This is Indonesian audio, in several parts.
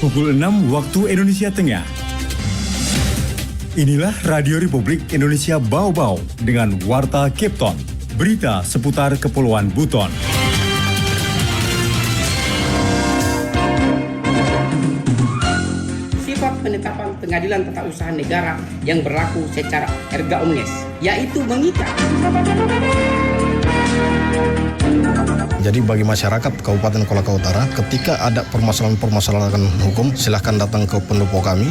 Pukul 6 waktu Indonesia Tengah. Inilah Radio Republik Indonesia Bau-Bau dengan Warta Kepton. Berita seputar Kepulauan Buton. Sifat penetapan Pengadilan Tata Usaha Negara yang berlaku secara erga omnes, yaitu mengikat. Jadi bagi masyarakat Kabupaten Kolaka Utara, ketika ada permasalahan hukum, silahkan datang ke pendopo kami.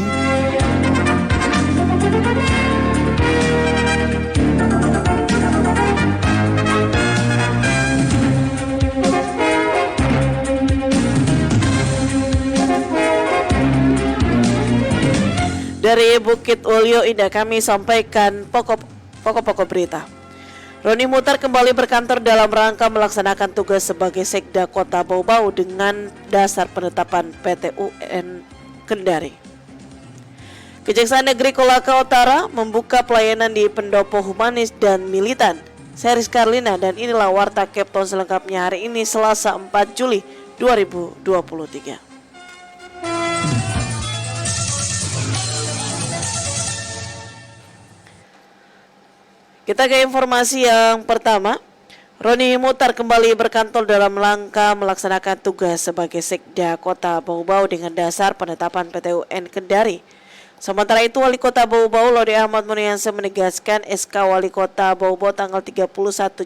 Dari Bukit Ulyo Indah kami sampaikan pokok berita. Roni Mutar kembali berkantor dalam rangka melaksanakan tugas sebagai Sekda Kota Bau-Bau dengan dasar penetapan PT UN Kendari. Kejaksaan Negeri Kolaka Utara membuka pelayanan di pendopo humanis dan militan. Saya Rizka Arlina dan inilah Warta Kepton selengkapnya hari ini Selasa 4 Juli 2023. Kita ke informasi yang pertama. Roni Mutar kembali berkantor dalam rangka melaksanakan tugas sebagai Sekda Kota Bau-Bau dengan dasar penetapan PT UN Kendari. Sementara itu, Wali Kota Bau-Bau Lode Ahmad Muniansyah menegaskan SK Wali Kota Bau-Bau tanggal 31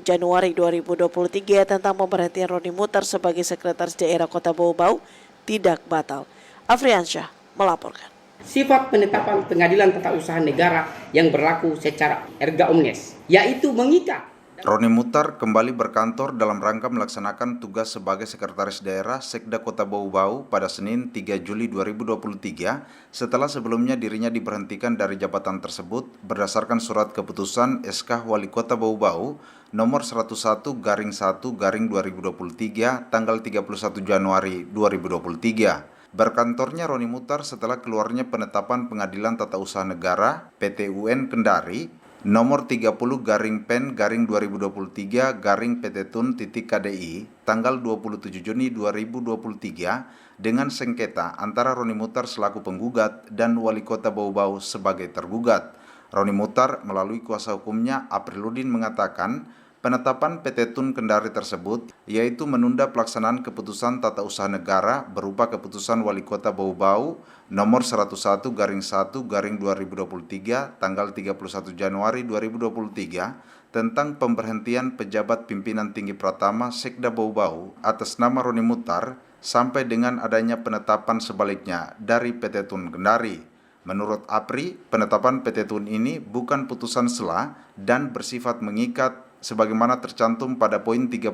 Januari 2023 tentang pemberhentian Roni Mutar sebagai Sekretaris Daerah Kota Bau-Bau tidak batal. Afriansyah melaporkan. Sifat penetapan Pengadilan Tata Usaha Negara yang berlaku secara erga omnes, yaitu mengikat. Roni Mutar kembali berkantor dalam rangka melaksanakan tugas sebagai Sekretaris Daerah Sekda Kota Bau-Bau pada Senin 3 Juli 2023 setelah sebelumnya dirinya diberhentikan dari jabatan tersebut berdasarkan surat keputusan SK Wali Kota Bau-Bau nomor 101/1/2023 tanggal 31 Januari 2023. Berkantornya Roni Mutar setelah keluarnya penetapan Pengadilan Tata Usaha Negara PT UN Kendari nomor 30/2023/PT Tun.KDI tanggal 27 Juni 2023 dengan sengketa antara Roni Mutar selaku penggugat dan Wali Kota Bau-Bau sebagai tergugat. Roni Mutar melalui kuasa hukumnya Apriludin mengatakan penetapan PT Tun Kendari tersebut yaitu menunda pelaksanaan keputusan tata usaha negara berupa keputusan Wali Kota Bau-Bau nomor 101/2023 tanggal 31 Januari 2023 tentang pemberhentian pejabat pimpinan tinggi Pratama Sekda Bau-Bau atas nama Roni Mutar sampai dengan adanya penetapan sebaliknya dari PT Tun Kendari. Menurut Apri, penetapan PT Tun ini bukan putusan sela dan bersifat mengikat sebagaimana tercantum pada poin 32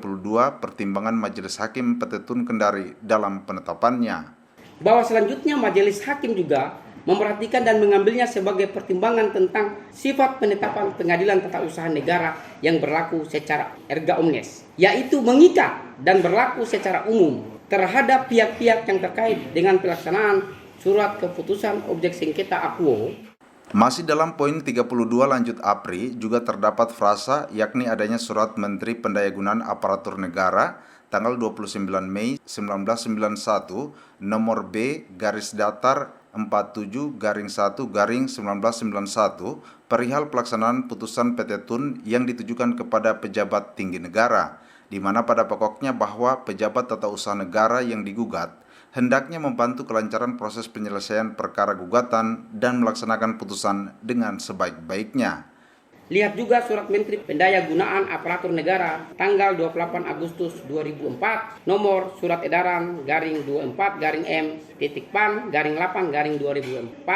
pertimbangan Majelis Hakim PT Tun Kendari dalam penetapannya. Bahwa selanjutnya Majelis Hakim juga memperhatikan dan mengambilnya sebagai pertimbangan tentang sifat penetapan Pengadilan Tata Usaha Negara yang berlaku secara erga omnes, yaitu mengikat dan berlaku secara umum terhadap pihak-pihak yang terkait dengan pelaksanaan surat keputusan objek sengketa akuo. Masih dalam poin 32 lanjut Apri juga terdapat frasa yakni adanya surat Menteri Pendayagunaan Aparatur Negara tanggal 29 Mei 1991 nomor B/47-1/1991 perihal pelaksanaan putusan PT Tun yang ditujukan kepada pejabat tinggi negara, di mana pada pokoknya bahwa pejabat tata usaha negara yang digugat hendaknya membantu kelancaran proses penyelesaian perkara gugatan dan melaksanakan putusan dengan sebaik-baiknya. Lihat juga surat Menteri Pendayagunaan Aparatur Negara tanggal 28 Agustus 2004 nomor surat edaran /24-M.PAN-8-2004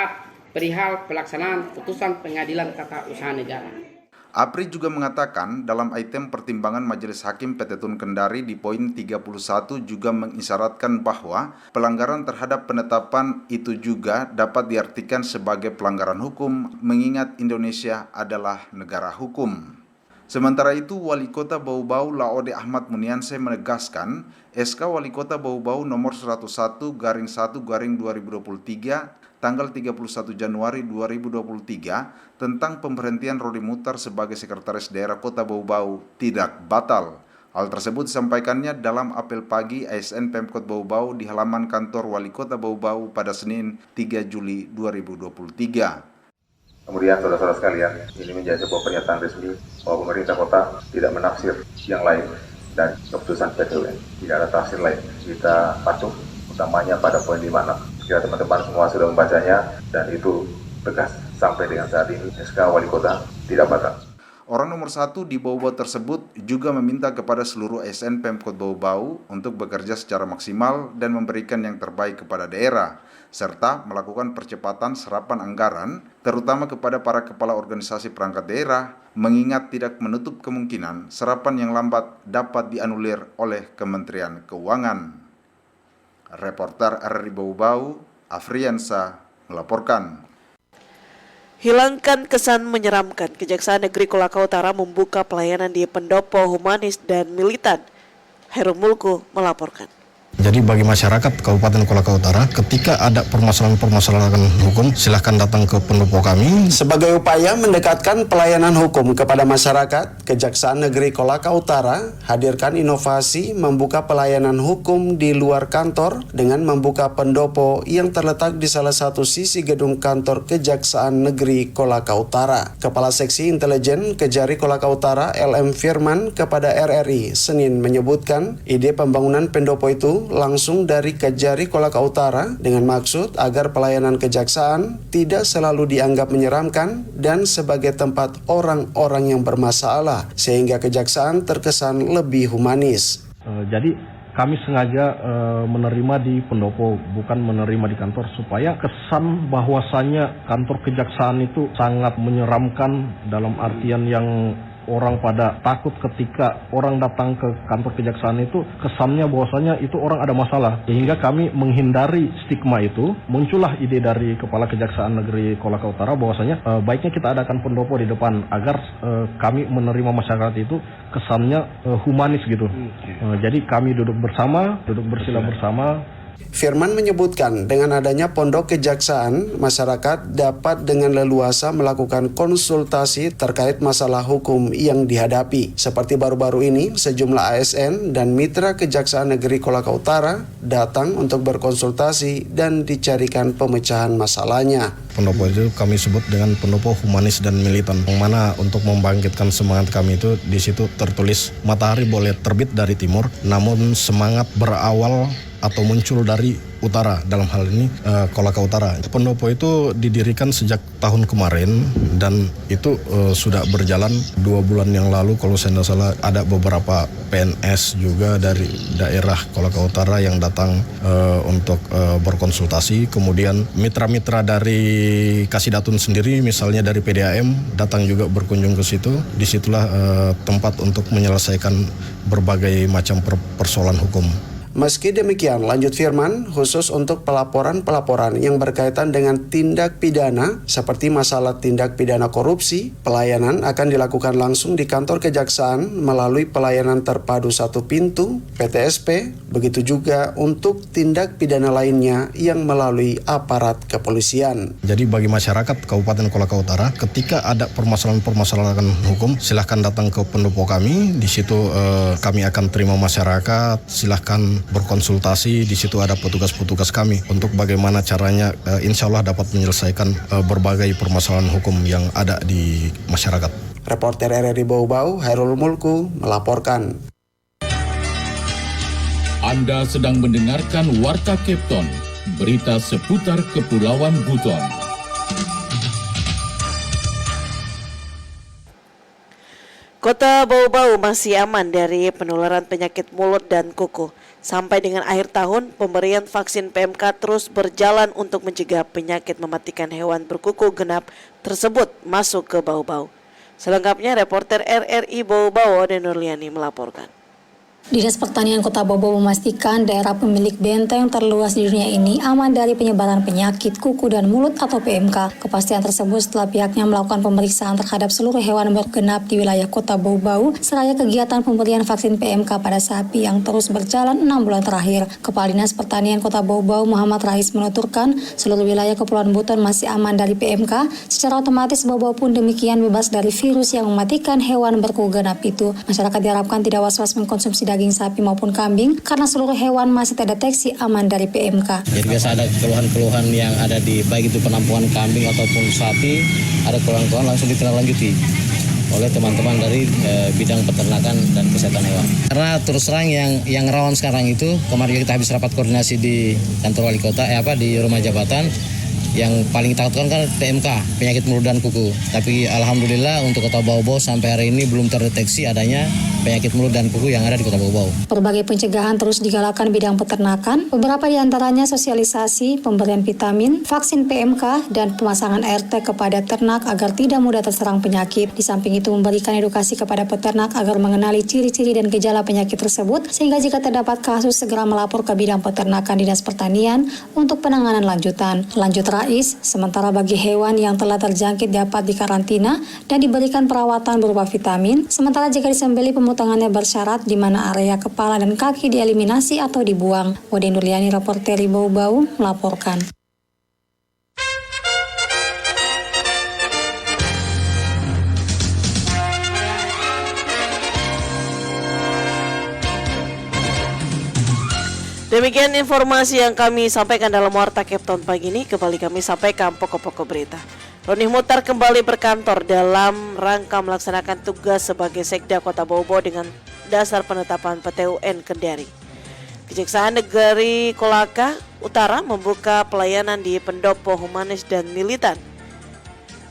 perihal pelaksanaan putusan Pengadilan Tata Usaha Negara. Apri juga mengatakan dalam item pertimbangan Majelis Hakim PT Tun Kendari di poin 31 juga mengisyaratkan bahwa pelanggaran terhadap penetapan itu juga dapat diartikan sebagai pelanggaran hukum mengingat Indonesia adalah negara hukum. Sementara itu, Wali Kota Bau-Bau Laode Ahmad Muniansyah menegaskan SK Wali Kota Bau-Bau nomor 101/1/2023 tanggal 31 Januari 2023 tentang pemberhentian Roni Mutar sebagai Sekretaris Daerah Kota Bau-Bau tidak batal. Hal tersebut disampaikannya dalam apel pagi ASN Pemkot Bau-Bau di halaman kantor Wali Kota Bau-Bau pada Senin 3 Juli 2023. Kemudian saudara-saudara sekalian, ini menjadi sebuah pernyataan resmi bahwa pemerintah kota tidak menafsir yang lain dan keputusan PT UN. Tidak ada tafsir lain. Kita patuh utamanya pada poin 5.6. Kira teman-teman semua sudah membacanya dan itu tegas sampai dengan saat ini SK Wali Kota tidak batal. Orang nomor 1 di Bau-Bau tersebut juga meminta kepada seluruh ASN Pemkot Bau-Bau untuk bekerja secara maksimal dan memberikan yang terbaik kepada daerah, serta melakukan percepatan serapan anggaran, terutama kepada para kepala organisasi perangkat daerah, mengingat tidak menutup kemungkinan serapan yang lambat dapat dianulir oleh Kementerian Keuangan. Reporter RRI Bau-Bau, Afriansa, melaporkan. Hilangkan kesan menyeramkan, Kejaksaan Negeri Kolaka Utara membuka pelayanan di pendopo humanis dan militan. Hairul Mulku melaporkan. Jadi bagi masyarakat Kabupaten Kolaka Utara, ketika ada permasalahan-permasalahan hukum, silahkan datang ke pendopo kami. Sebagai upaya mendekatkan pelayanan hukum kepada masyarakat, Kejaksaan Negeri Kolaka Utara hadirkan inovasi membuka pelayanan hukum di luar kantor dengan membuka pendopo yang terletak di salah satu sisi gedung kantor Kejaksaan Negeri Kolaka Utara. Kepala Seksi Intelijen Kejari Kolaka Utara LM Firman kepada RRI Senin menyebutkan ide pembangunan pendopo itu langsung dari Kejari Kolaka Utara dengan maksud agar pelayanan kejaksaan tidak selalu dianggap menyeramkan dan sebagai tempat orang-orang yang bermasalah sehingga kejaksaan terkesan lebih humanis. Jadi kami sengaja menerima di pendopo, bukan menerima di kantor, supaya kesan bahwasannya kantor kejaksaan itu sangat menyeramkan dalam artian yang orang pada takut ketika orang datang ke kantor kejaksaan itu, kesannya bahwasanya itu orang ada masalah. Sehingga kami menghindari stigma itu, muncullah ide dari Kepala Kejaksaan Negeri Kolaka Utara bahwasanya baiknya kita adakan pendopo di depan agar kami menerima masyarakat itu kesannya humanis gitu. Jadi kami duduk bersila bersama. Firman menyebutkan dengan adanya pondok kejaksaan, masyarakat dapat dengan leluasa melakukan konsultasi terkait masalah hukum yang dihadapi. Seperti baru-baru ini, sejumlah ASN dan mitra Kejaksaan Negeri Kolaka Utara datang untuk berkonsultasi dan dicarikan pemecahan masalahnya. Pendopo itu kami sebut dengan pendopo humanis dan militan, yang mana untuk membangkitkan semangat kami itu di situ tertulis matahari boleh terbit dari timur, namun semangat berawal atau muncul dari utara, dalam hal ini Kolaka Utara. Pendopo itu didirikan sejak tahun kemarin dan itu sudah berjalan 2 bulan yang lalu. Kalau saya tidak salah ada beberapa PNS juga dari daerah Kolaka Utara yang datang untuk berkonsultasi. Kemudian mitra-mitra dari Kasidatun sendiri, misalnya dari PDAM, datang juga berkunjung ke situ. Disitulah tempat untuk menyelesaikan berbagai macam persoalan hukum. Meski demikian, lanjut Firman, khusus untuk pelaporan-pelaporan yang berkaitan dengan tindak pidana seperti masalah tindak pidana korupsi, pelayanan akan dilakukan langsung di kantor kejaksaan melalui pelayanan terpadu satu pintu (PTSP). Begitu juga untuk tindak pidana lainnya yang melalui aparat kepolisian. Jadi bagi masyarakat Kabupaten Kolaka Utara, ketika ada permasalahan-permasalahan hukum, silahkan datang ke pendopo kami. Di situ kami akan terima masyarakat. Silahkan berkonsultasi, di situ ada petugas-petugas kami untuk bagaimana caranya insya Allah dapat menyelesaikan berbagai permasalahan hukum yang ada di masyarakat. Reporter RRI Bau-Bau, Hairul Mulku melaporkan. Anda sedang mendengarkan Warta Kepton, berita seputar Kepulauan Buton. Kota Bau-Bau masih aman dari penularan penyakit mulut dan kuku. Sampai dengan akhir tahun, pemberian vaksin PMK terus berjalan untuk mencegah penyakit mematikan hewan berkuku genap tersebut masuk ke Bau-Bau. Selengkapnya reporter RRI Bau-Bau Ode Nurliani melaporkan. Dinas Pertanian Kota Bau Bau memastikan daerah pemilik benteng terluas di dunia ini aman dari penyebaran penyakit kuku dan mulut atau PMK. Kepastian tersebut setelah pihaknya melakukan pemeriksaan terhadap seluruh hewan bergenap di wilayah Kota Bau Bau, seraya kegiatan pemberian vaksin PMK pada sapi yang terus berjalan 6 bulan terakhir. Kepala Dinas Pertanian Kota Bau Bau Muhammad Rais menuturkan seluruh wilayah Kepulauan Buton masih aman dari PMK. Secara otomatis Bau Bau pun demikian bebas dari virus yang mematikan hewan berkuku genap itu. Masyarakat diharapkan tidak was-was mengkonsumsi daging sapi maupun kambing karena seluruh hewan masih terdeteksi aman dari PMK. Jadi biasa ada keluhan-keluhan yang ada di baik itu penampungan kambing ataupun sapi, ada keluhan-keluhan langsung ditindaklanjuti oleh teman-teman dari bidang peternakan dan kesehatan hewan. Karena terus terang yang rawan sekarang itu, kemarin kita habis rapat koordinasi di kantor wali kota, di rumah jabatan. Yang paling ditakutkan kan PMK, penyakit mulut dan kuku. Tapi alhamdulillah untuk Kota Bau Bau sampai hari ini belum terdeteksi adanya penyakit mulut dan kuku yang ada di Kota Bau Bau. Berbagai pencegahan terus digalakkan bidang peternakan, beberapa diantaranya sosialisasi, pemberian vitamin, vaksin PMK, dan pemasangan RT kepada ternak agar tidak mudah terserang penyakit. Di samping itu memberikan edukasi kepada peternak agar mengenali ciri-ciri dan gejala penyakit tersebut, sehingga jika terdapat kasus segera melapor ke bidang peternakan Dinas Pertanian untuk penanganan lanjutan. Lanjut Rais, sementara bagi hewan yang telah terjangkit dapat dikarantina dan diberikan perawatan berupa vitamin, sementara jika disembelih pemotongannya bersyarat di mana area kepala dan kaki dieliminasi atau dibuang. Wode Nurliani, reporter Bau Bau, melaporkan. Demikian informasi yang kami sampaikan dalam Warta Kepton pagi ini. Kembali kami sampaikan pokok-pokok berita. Roni Mutar kembali berkantor dalam rangka melaksanakan tugas sebagai Sekda Kota Bau Bau dengan dasar penetapan PTUN Kendari. Kejaksaan Negeri Kolaka Utara membuka pelayanan di pendopo humanis dan militan.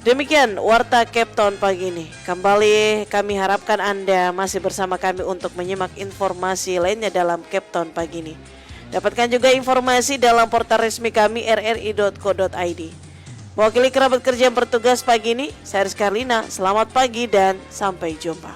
Demikian Warta Kepton pagi ini. Kembali kami harapkan Anda masih bersama kami untuk menyimak informasi lainnya dalam Kepton pagi ini. Dapatkan juga informasi dalam portal resmi kami rri.co.id. Mewakili kerabat kerja yang bertugas pagi ini, saya Rizka Arlina. Selamat pagi dan sampai jumpa.